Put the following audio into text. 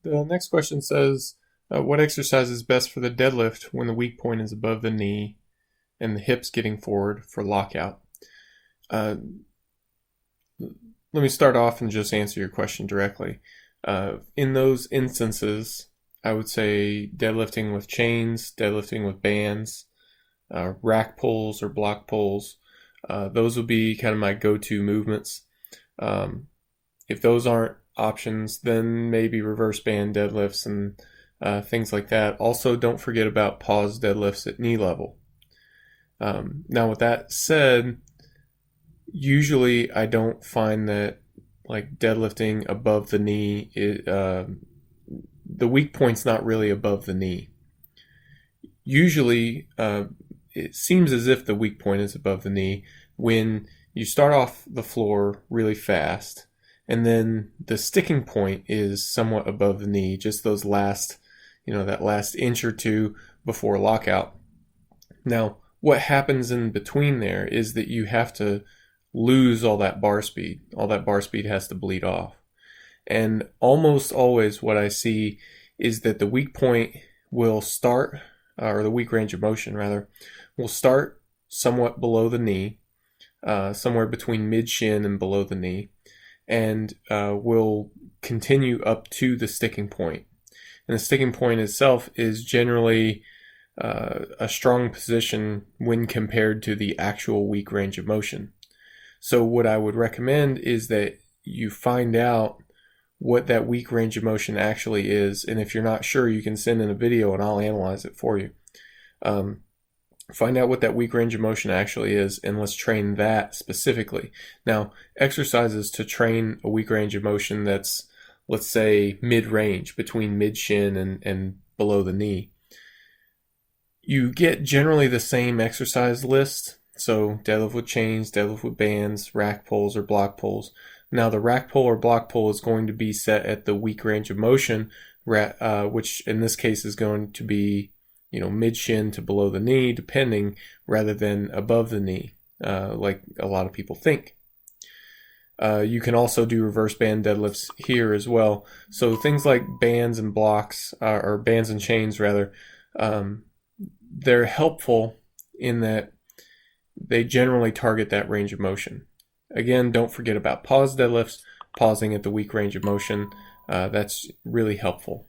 The next question says, what exercise is best for the deadlift when the weak point is above the knee and the hips getting forward for lockout? Let me start off and just answer your question directly. In those instances, I would say deadlifting with chains, deadlifting with bands, rack pulls or block pulls. Those would be kind of my go-to movements. If those aren't options, then maybe reverse band deadlifts and things like that. Also, don't forget about pause deadlifts at knee level. Now, with that said, usually I don't find that like deadlifting above the knee, the weak point's not really above the knee. Usually, it seems as if the weak point is above the knee when you start off the floor really fast, and then the sticking point is somewhat above the knee, just those last, that last inch or two before lockout. Now, what happens in between there is that you have to lose all that bar speed. All that bar speed has to bleed off. And almost always what I see is that the weak point will start, or the weak range of motion rather, will start somewhat below the knee, somewhere between mid-shin and below the knee, and will continue up to the sticking point. And the sticking point itself is generally a strong position when compared to the actual weak range of motion. So what I would recommend is that you find out what that weak range of motion actually is, and if you're not sure, you can send in a video and I'll analyze it for you. Find out what that weak range of motion actually is, and let's train that specifically. Now, exercises to train a weak range of motion that's, let's say, mid-range, between mid-shin and below the knee. You get generally the same exercise list. So deadlift with chains, deadlift with bands, rack pulls or block pulls. Now the rack pull or block pull is going to be set at the weak range of motion, which in this case is going to be, mid-shin to below the knee, depending, rather than above the knee, like a lot of people think. You can also do reverse band deadlifts here as well. So things like bands and blocks, or bands and chains rather, they're helpful in that they generally target that range of motion. Again, don't forget about pause deadlifts, pausing at the weak range of motion. That's really helpful.